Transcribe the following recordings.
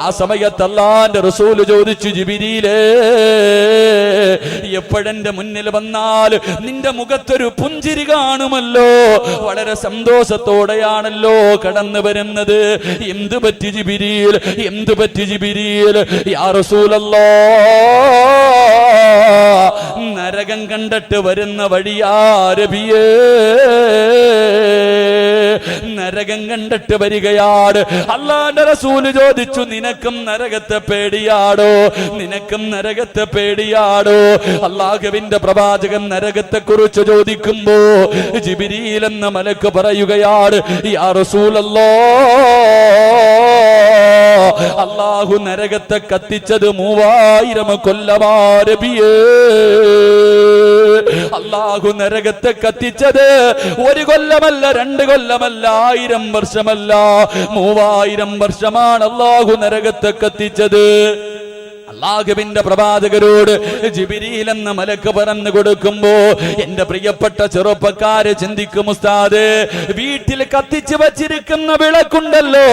ആ സമയത്ത് അല്ലാഹുവിന്റെ റസൂൽ ചോദിച്ചു, ജിബ്രീലേ, എപ്പോഴെന്റെ മുന്നിൽ വന്നാൽ നിന്റെ മുഖത്തൊരു പുഞ്ചിരി കാണുമല്ലോ, വളരെ സന്തോഷത്തോടെയാണല്ലോ കടന്നു വരുന്നത്. എന്തു പറ്റി ജിബ്രീൽ, എന്തു പറ്റി ജിബ്രീൽ? യാ റസൂലല്ലാഹ്, നരകം കണ്ടിട്ട് വരുന്ന വഴിയാ നബിയേ, നരകം കണ്ടിട്ട് വരികയാണ്. അല്ലാഹുവിന്റെ റസൂല് ചോദിച്ചു, നിനക്കും നരകത്തെ പേടിയാടോ? നിനക്കും നരകത്തെ പേടിയാടോ? അല്ലാഹുവിന്റെ പ്രവാചകൻ നരകത്തെ കുറിച്ച് ചോദിക്കുമ്പോ ജിബ്രീൽ എന്ന മലക്ക് പറയുകയാണ്, യാ റസൂലല്ലാഹ്, അല്ലാഹു നരകത്തെ കത്തിച്ചത് 3000 കൊല്ലമാ നബിയേ. അല്ലാഹു നരകത്തെ കത്തിച്ചത് 1 കൊല്ലമല്ല, 2 കൊല്ലമല്ല, 1000 വർഷമല്ല, 3000 വർഷമാണ് അല്ലാഹു നരകത്തെ കത്തിച്ചത്. അല്ലാഹുവിന്റെ പ്രവാചകരോട് ജിബ്രീൽ എന്ന മലക്ക് പറഞ്ഞു കൊടുക്കുമ്പോ എന്റെ പ്രിയപ്പെട്ട ചെറുപ്പക്കാരെ ചിന്തിക്കും, ഉസ്താദ്, വീട്ടിൽ കത്തിച്ചു വച്ചിരിക്കുന്ന വിളക്കുണ്ടല്ലോ,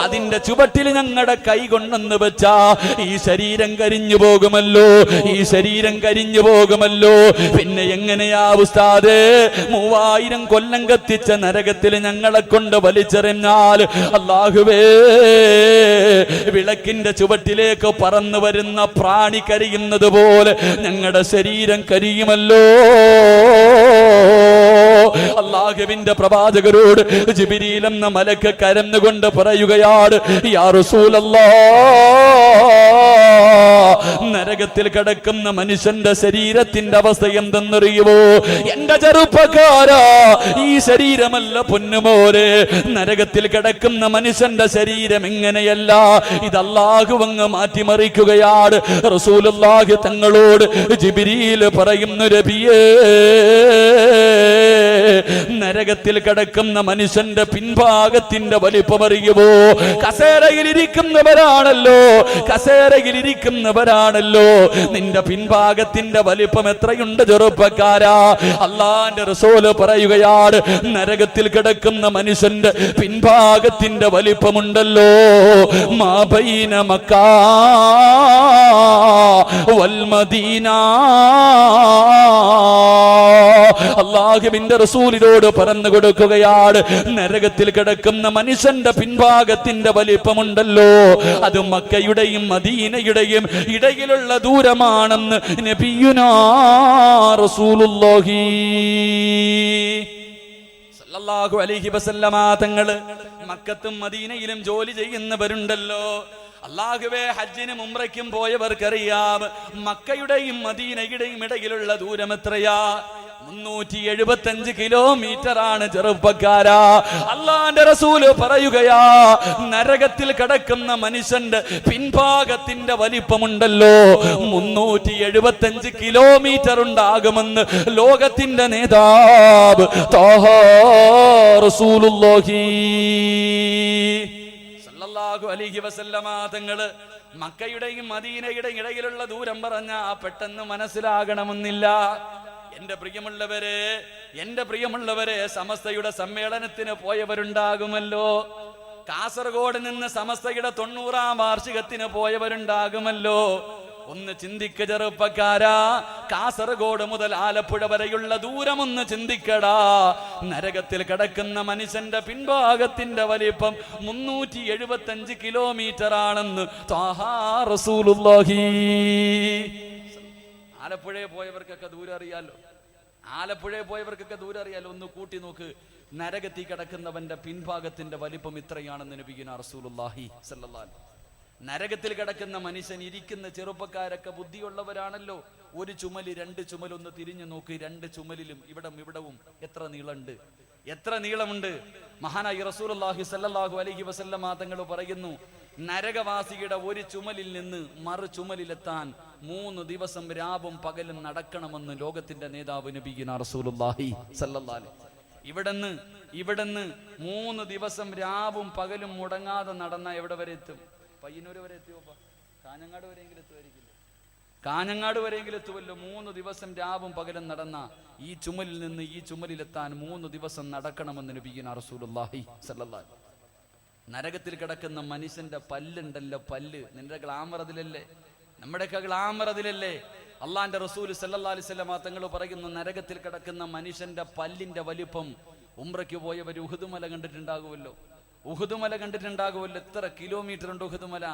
അതിന്റെ ചുവട്ടിൽ ഞങ്ങളുടെ കൈ കൊണ്ടെന്ന് വെച്ചാ ഈ ശരീരം കരിഞ്ഞു പോകുമല്ലോ, ഈ ശരീരം കരിഞ്ഞു പോകുമല്ലോ. പിന്നെ എങ്ങനെയാ ഉസ്താദ് 3000 കൊല്ലം കത്തിച്ച നരകത്തിൽ ഞങ്ങളെ കൊണ്ട് വലിച്ചെറിഞ്ഞാൽ? അല്ലാഹുവേ, വിളക്കിന്റെ ചുവട്ടിലേക്ക് പറന്നു വരുന്ന പ്രാണി കരിയുന്നത് പോലെ ഞങ്ങളുടെ ശരീരം കരിയുമല്ലോ. അല്ലാഹുവിന്റെ പ്രവാചകരോട് ജിബ്രീൽ എന്ന മലക്ക് കരഞ്ഞുകൊണ്ട് പറയുകയാണ്, യാ റസൂലല്ലാഹ്, നരകത്തിൽ കിടക്കുന്ന മനുഷ്യന്റെ ശരീരത്തിന്റെ അവസ്ഥ എന്തെന്നറിയുമോ? എന്റെ ചെറുപ്പക്കാരാ, ഈ ശരീരമല്ല പൊന്നുമോരെ, നരകത്തിൽ കിടക്കുന്ന മനുഷ്യന്റെ ശരീരം എങ്ങനെയല്ല, ഇത് അല്ലാഹു അങ്ങ് മാറ്റിമറിക്കുകയാണ്. റസൂലുള്ളാഹി തങ്ങളോട് ജിബ്രീൽ പറയുന്നു, നബിയേ, നരകത്തിൽ കിടക്കുന്ന മനുഷ്യന്റെ പിൻഭാഗത്തിന്റെ വലിപ്പമറിയുമോ? കസേരയിൽ ഇരിക്കുന്നവരാണല്ലോ, കസേരയിൽ ഇരിക്കുന്നവരാണല്ലോ, നിന്റെ പിൻഭാഗത്തിന്റെ വലിപ്പം എത്രയുണ്ട് ചെറുപ്പക്കാരാ? അല്ലാഹുവിന്റെ റസൂല് പറയുകയാണ്, നരകത്തിൽ കിടക്കുന്ന മനുഷ്യന്റെ പിൻഭാഗത്തിന്റെ വലിപ്പമുണ്ടല്ലോ, മാ ബൈന മക്കാ വൽ മദീന. അല്ലാഹുവിന്റെ റസൂലിനോട് പറഞ്ഞു കൊടുക്കുകയാണ്, നരകത്തിൽ കിടക്കുന്ന മനുഷ്യന്റെ പിൻഭാഗത്തിന്റെ വലിപ്പമുണ്ടല്ലോ, അത് മക്കയുടെയും മദീനയുടെയും ഇടയിലുള്ള ദൂരമാണെന്ന് നബിയുനാ റസൂലുള്ളാഹി സല്ലല്ലാഹു അലൈഹി വസല്ലമ തങ്ങള് മക്കത്തും മദീനയിലും ജോലി ചെയ്യുന്നവരുണ്ടല്ലോ. അല്ലാഹുവേ, ഹജ്ജിനും ഉംറയ്ക്കും പോയവർക്കറിയാം, മക്കയുടെയും മദീനയുടെയും ഇടയിലുള്ള ദൂരം എത്രയാ? 375 കിലോമീറ്റർ ആണ് ചെറുപ്പക്കാരാ. അല്ലാഹുവിന്റെ റസൂല് പറയുകയാ, നരകത്തിൽ കിടക്കുന്ന മനുഷ്യന്റെ പിൻഭാഗത്തിന്റെ വലിപ്പമുണ്ടല്ലോ 375 കിലോമീറ്റർ ഉണ്ടാകുമെന്ന് ലോകത്തിന്റെ നേതാവ് ത്വാഹ റസൂലുള്ളാഹി സല്ലല്ലാഹു അലൈഹി വസല്ലമ തങ്ങള് മക്കയുടെയും മദീനയുടെയും ഇടയിലുള്ള ദൂരം പറഞ്ഞാ പെട്ടെന്ന് മനസ്സിലാകണമെന്നില്ല. എന്റെ പ്രിയമുള്ളവരെ, സമസ്തയുടെ സമ്മേളനത്തിന് പോയവരുണ്ടാകുമല്ലോ, കാസർഗോഡ് നിന്ന് സമസ്തയുടെ 90ാം വാർഷികത്തിന് പോയവരുണ്ടാകുമല്ലോ. ഒന്ന് ചിന്തിക്ക ചെറുപ്പക്കാരാ, കാസർഗോഡ് മുതൽ ആലപ്പുഴ വരെയുള്ള ദൂരം ഒന്ന് ചിന്തിക്കടാ. നരകത്തിൽ കിടക്കുന്ന മനുഷ്യന്റെ പിൻഭാഗത്തിന്റെ വലിപ്പം 375 കിലോമീറ്റർ ആണെന്ന് ത്വാഹ റസൂലുള്ളാഹി. ആലപ്പുഴയെ പോയവർക്കൊക്കെ ദൂരം അറിയാലോ, ഒന്ന് കൂട്ടി നോക്ക്, നരകത്തിൽ കിടക്കുന്നവന്റെ പിൻഭാഗത്തിന്റെ വലിപ്പം ഇത്രയാണെന്ന് നബിയുനാ റസൂലുള്ളാഹി സല്ലല്ലാഹു അലൈഹി. നരകത്തിൽ കിടക്കുന്ന മനുഷ്യൻ ഇരിക്കുന്ന ചെറുപ്പക്കാരൊക്കെ ബുദ്ധിയുള്ളവരാണല്ലോ. ഒരു ചുമല് 2 ചുമലൊന്ന് തിരിഞ്ഞു നോക്ക്, 2 ചുമലിലും ഇവിടവും എത്ര നീളമുണ്ട്. മഹാനായ റസൂലുള്ളാഹി സല്ലല്ലാഹു അലൈഹി വസല്ലമ തങ്ങൾ പറയുന്നു, നരകവാസിയുടെ ഒരു ചുമലിൽ നിന്ന് മറു ചുമലിലെത്താൻ 3 ദിവസം രാവും പകലും നടക്കണമെന്ന് ലോകത്തിന്റെ നേതാവ് നബിയുനാ റസൂലുള്ളാഹി സല്ലല്ലാഹു അലൈഹി. ഇവിടുന്ന് 3 ദിവസം രാവും പകലും മുടങ്ങാതെ നടന്ന എവിടെ വരെ എത്തും? പയ്യന്നൂര് വരെ എത്തിയോ? കാഞ്ഞങ്ങാട് വരെയെങ്കിലും എത്തുമായിരിക്കില്ല. കാഞ്ഞങ്ങാട് വരെയെങ്കിലും എത്തുമല്ലോ. 3 ദിവസം രാവും പകലും നടന്ന ഈ ചുമലിൽ നിന്ന് ഈ ചുമലിലെത്താൻ 3 ദിവസം നടക്കണമെന്ന് നബിയുനാ റസൂലുള്ളാഹി സല്ലല്ലാഹു അലൈഹി. നരകത്തിൽ കിടക്കുന്ന മനുഷ്യന്റെ പല്ലുണ്ടല്ലോ, പല്ല്. നിന്റെ ഗ്ലാമർ അതിലല്ലേ, നമ്മുടെയൊക്കെ ഗ്ലാമർ അതിലല്ലേ. അള്ളാന്റെ റസൂൽ സല്ലല്ലാഹു അലൈഹി വസല്ലം തങ്ങൾ പറയുന്നു, നരകത്തിൽ കിടക്കുന്ന മനുഷ്യന്റെ പല്ലിന്റെ വലിപ്പം. ഉംറയ്ക്ക് പോയവർ ഉഹുദ് മല കണ്ടിട്ടുണ്ടാകുമല്ലോ, ഉഹുദ് മല കണ്ടിട്ടുണ്ടാകുമല്ലോ. എത്ര കിലോമീറ്റർ ഉണ്ട് ഉഹുദ് മല,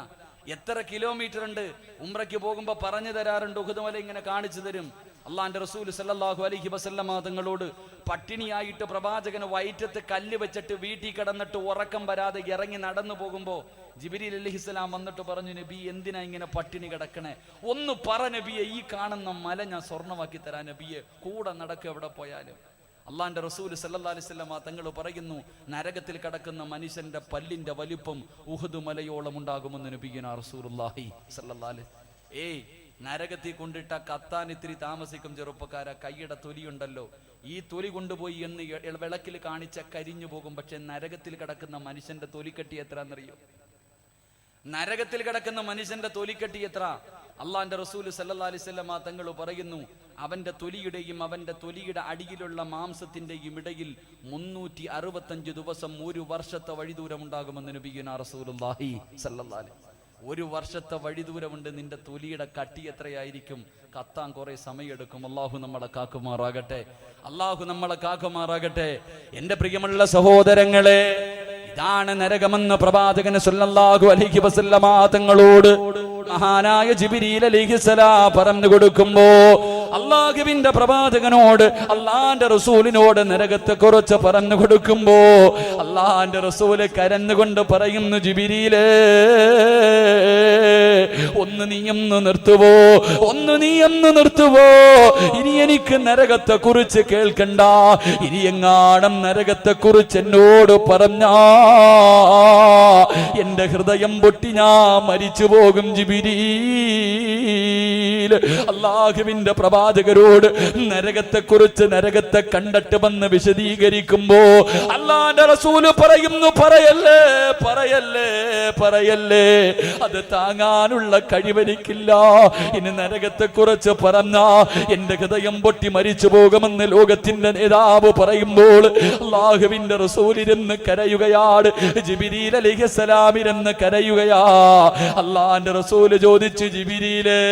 എത്ര കിലോമീറ്റർ ഉണ്ട്. ഉംറയ്ക്ക് പോകുമ്പോ പറഞ്ഞു തരാറുണ്ട്, ഉഹുദ് മല ഇങ്ങനെ കാണിച്ചു തരും. അള്ളാന്റെ റസൂൽ സല്ലല്ലാഹു അലൈഹി വസല്ലം തങ്ങളോട് പട്ടിണിയായിട്ട് പ്രവാചകന് വയറ്റത്ത് കല്ല് വെച്ചിട്ട് വീട്ടിൽ കിടന്നിട്ട് ഉറക്കം വരാതെ ഇറങ്ങി നടന്നു പോകുമ്പോ ജിബ്രീൽ അലൈഹിസ്സലാം വന്നിട്ട് പറഞ്ഞു, നബി എന്തിനാ ഇങ്ങനെ പട്ടിണി കിടക്കണേ, ഒന്ന് പറ നബിയെ, ഈ കാണുന്ന മല ഞാൻ സ്വർണ്ണമാക്കി തരാൻ നബിയെ, കൂടെ നടക്കുക എവിടെ പോയാലും. അള്ളാന്റെ റസൂൽ സല്ലല്ലാഹു അലൈഹി വസല്ലം തങ്ങൾ പറയുന്നു, നരകത്തിൽ കിടക്കുന്ന മനുഷ്യന്റെ പല്ലിന്റെ വലിപ്പം ഉഹുദ് മലയോളം ഉണ്ടാകുമെന്ന് നബിയുനാ റസൂലുള്ളാഹി സല്ലല്ലാഹു അലൈഹി. നരകത്തിൽ കൊണ്ടിട്ട കത്താൻ ഇത്തിരി താമസിക്കും ചെറുപ്പക്കാര. കൈയുടെ തൊലിയുണ്ടല്ലോ, ഈ തൊലി കൊണ്ടുപോയി എന്ന് വിളക്കിൽ കാണിച്ച കരിഞ്ഞു പോകും. പക്ഷെ നരകത്തിൽ കിടക്കുന്ന മനുഷ്യന്റെ തൊലിക്കട്ടി എത്രയെന്നറിയോ? നരകത്തിൽ കിടക്കുന്ന മനുഷ്യന്റെ തൊലിക്കട്ടി എത്ര? അള്ളാന്റെ റസൂൽ സല്ലല്ലാഹു അലൈഹി വസല്ലം തങ്ങൾ പറയുന്നു, അവന്റെ തൊലിയുടെയും അവന്റെ തൊലിയുടെ അടിയിലുള്ള മാംസത്തിന്റെയും ഇടയിൽ 365 ദിവസം 1 വർഷത്തെ വഴിദൂരം ഉണ്ടാകുമെന്ന് നബിയുനാ റസൂലുള്ളാഹി സല്ലല്ലാഹു അലൈഹി. 1 വർഷത്തെ വഴിദൂരമുണ്ട്. നിന്റെ തൊലിയുടെ കട്ടി എത്രയായിരിക്കും? കത്താൻ കുറെ സമയമെടുക്കും. അള്ളാഹു നമ്മളെ കാക്കുമാറാകട്ടെ, അള്ളാഹു നമ്മളെ കാക്കുമാറാകട്ടെ. എന്റെ പ്രിയമുള്ള സഹോദരങ്ങളെ, ഇതാണ് നരകമെന്ന് പ്രവാചകൻ സല്ലല്ലാഹു അലൈഹി വസല്ലമ തങ്ങളോട് മഹാനായ ജിബ്രീൽ അലൈഹിസ്സലാം പറഞ്ഞു കൊടുക്കുമ്പോ, അള്ളാഹുവിന്റെ പ്രവാചകനോട് അള്ളാന്റെ റസൂലിനോട് നരകത്തെ കുറിച്ച് പറഞ്ഞു കൊടുക്കുമ്പോ അള്ളാന്റെ റസൂല് കരഞ്ഞുകൊണ്ട് പറയുന്നു, ജിബ്രീലേ, ഒന്ന് നീയൊന്ന് നിർത്തുവോ, ഒന്ന് നീയൊന്ന് നിർത്തുവോ. ഇനി എനിക്ക് നരകത്തെ കുറിച്ച് കേൾക്കണ്ട. ഇനി എങ്ങാണം നരകത്തെ കുറിച്ച് എന്നോട് പറഞ്ഞാ എന്റെ ഹൃദയം പൊട്ടി ഞാൻ മരിച്ചു പോകും ജിബ്രീൽ. അള്ളാഹുവിന്റെ പ്രവാചകരോട് നരകത്തെ കുറിച്ച്, നരകത്തെ കണ്ടിട്ട് വന്ന് വിശദീകരിക്കുമ്പോ അള്ളാന്റെ റസൂല് പറയുന്നു, പറയല്ലേ പറയല്ലേ പറയല്ലേ, അത് താങ്ങാനുള്ള കഴിവെനിക്കില്ല. ഇനി നരകത്തെ കുറിച്ച് പറഞ്ഞാ എന്റെ ഹൃദയം പൊട്ടി മരിച്ചു പോകുമെന്ന് ലോകത്തിന്റെ നേതാവ് പറയുമ്പോൾ അള്ളാഹുവിന്റെ റസൂലിരുന്ന് കരയുകയാണ്, ജിബ്രീൽ അലൈഹിസ്സലാമിരുന്ന് കരയുകയാ. അള്ളാന്റെ റസൂല് ചോദിച്ചു, ജിബ്രീലേ,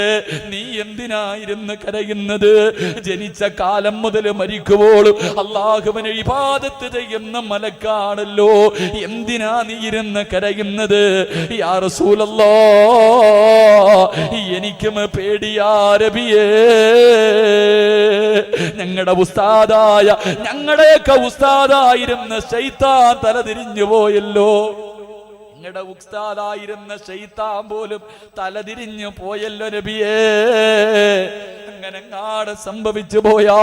നീ എന്തിനായിരുന്നു കരയുന്നത്? ജനിച്ച കാലം മുതൽ മരിക്കുവോളും അള്ളാഹുവിനെ ഇബാദത്ത് ചെയ്യുന്ന മലക്കാണല്ലോ, എന്തിനാ നീ ഇരുന്ന് കരയുന്നത്? യാ റസൂലല്ലാഹ്, എനിക്കും പേടിയാ നബിയേ. ഞങ്ങളുടെയൊക്കെ ഉസ്താദായിരുന്ന ശൈത്താൻ തലതിരിഞ്ഞു പോയല്ലോ. ഞങ്ങളുടെ ഉസ്താദായിരുന്ന ശൈത്താൻ പോലും തലതിരിഞ്ഞു പോയല്ലോ നബിയേ. അങ്ങനെ സംഭവിച്ചു പോയാ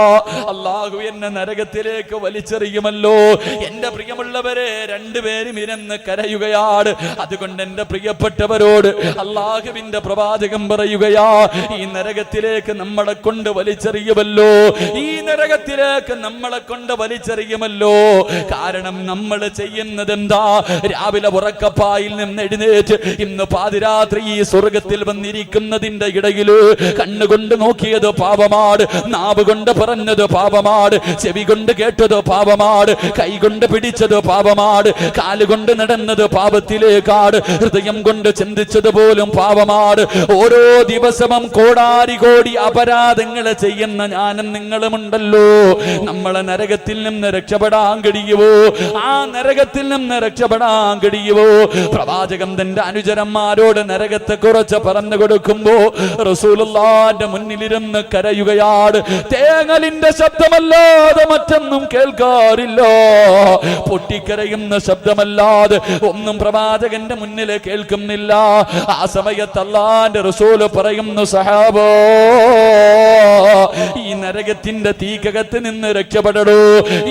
അള്ളാഹു എന്നെ നരകത്തിലേക്ക് വലിച്ചെറിയുമല്ലോ. എന്റെ പ്രിയമുള്ളവരെ, രണ്ടുപേരും ഇരുന്ന് കരയുകയാണ്. അതുകൊണ്ട് എന്റെ പ്രിയപ്പെട്ടവരോട് അള്ളാഹുവിന്റെ പ്രവാചകൻ പറയുകയാ, ഈ നരകത്തിലേക്ക് നമ്മളെ കൊണ്ട് വലിച്ചെറിയുമല്ലോ, ഈ നരകത്തിലേക്ക് നമ്മളെ കൊണ്ട് വലിച്ചെറിയുമല്ലോ. കാരണം നമ്മൾ ചെയ്യുന്നത് എന്താ? രാവിലെ ഉറക്കപ്പായിൽ നിന്ന് എഴുന്നേറ്റ് ഇന്ന് പാതിരാത്രി ഈ സ്വർഗത്തിൽ വന്നിരിക്കുന്നതിന്റെ ഇടയില് കണ്ണുകൊണ്ട് നോക്കിയത് പാപമാണ്, നാവ് കൊണ്ട് പറഞ്ഞത് പാപമാണ്, ചെവി കൊണ്ട് കേട്ടത് പാപമാണ്, കൈ കൊണ്ട് പിടിച്ചത് പാപമാണ്, കാലുകൊണ്ട് നടന്നത് പാപത്തിലേക്കാണ്, ഹൃദയം കൊണ്ട് ചിന്തിച്ചത് പോലും പാപമാണ്. ഓരോ ദിവസവും കോടാരി കോടി അപരാധങ്ങൾ ചെയ്യുന്ന ഞാനും നിങ്ങളുമുണ്ടല്ലോ. നമ്മളെ നരകത്തിൽ നിന്ന് രക്ഷപ്പെടാൻ കഴിയുവോ? ആ നരകത്തിൽ നിന്ന് രക്ഷപ്പെടാൻ കഴിയുവോ? പ്രവാചകൻ തന്റെ അനുചരന്മാരോട് നരകത്തെ കുറിച്ച് പറഞ്ഞു കൊടുക്കുമ്പോ റസൂലുള്ളാഹിന്റെ മുന്നിലിരുന്ന് കരയുകയാണ്. തേങ്ങലിന്റെ ശബ്ദമല്ലാതെ മറ്റൊന്നും കേൾക്കാറില്ല, പൊട്ടിക്കരയുന്ന ശബ്ദമല്ലാതെ ഒന്നും പ്രവാചകന്റെ മുന്നിൽ കേൾക്കുന്നില്ല. ആ സമയത്ത് അല്ലാഹുവിന്റെ റസൂല് പറയുന്നു, സഹാബോ, ഈ നരകത്തിന്റെ തീക്കകത്ത് നിന്ന് രക്ഷപ്പെടടോ,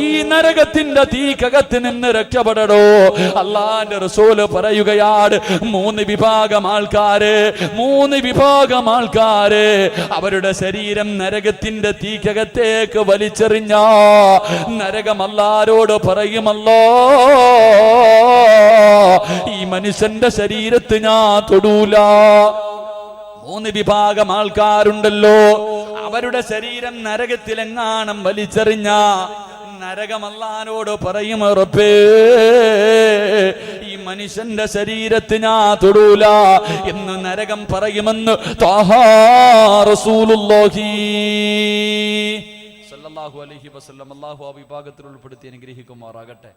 ഈ നരകത്തിന്റെ തീക്കകത്ത് നിന്ന് രക്ഷപ്പെടടോ. അല്ലാഹുവിന്റെ റസൂല് പറയുകയാണ്, മൂന്ന് വിഭാഗം ആൾക്കാര് അവരുടെ ശരീരം നരകത്തിന്റെ തീക്കകത്തേക്ക് വലിച്ചെറിഞ്ഞ നരകം അല്ലാഹുവോട് പറയുമല്ലോ, ഈ മനുഷ്യന്റെ ശരീരത്ത് ഞാൻ തൊടൂല. മൂന്ന് വിഭാഗം ആൾക്കാരുണ്ടല്ലോ, അവരുടെ ശരീരം നരകത്തിലെങ്ങാണം വലിച്ചെറിഞ്ഞ നരകം അല്ലാഹുവോട് പറയും, റബ്ബേ, ഈ മനുഷ്യന്റെ ശരീരത്ത് ഞാൻ തൊടൂല എന്ന് നരകം പറയുമെന്ന് ത്വാഹ റസൂലുള്ളാഹി സ്വല്ലല്ലാഹു അലൈഹി വസല്ലം. അല്ലാഹു ആ വിഭാഗത്തിൽ ഉൾപ്പെടുത്തി അനുഗ്രഹിക്കുമാറാകട്ടെ.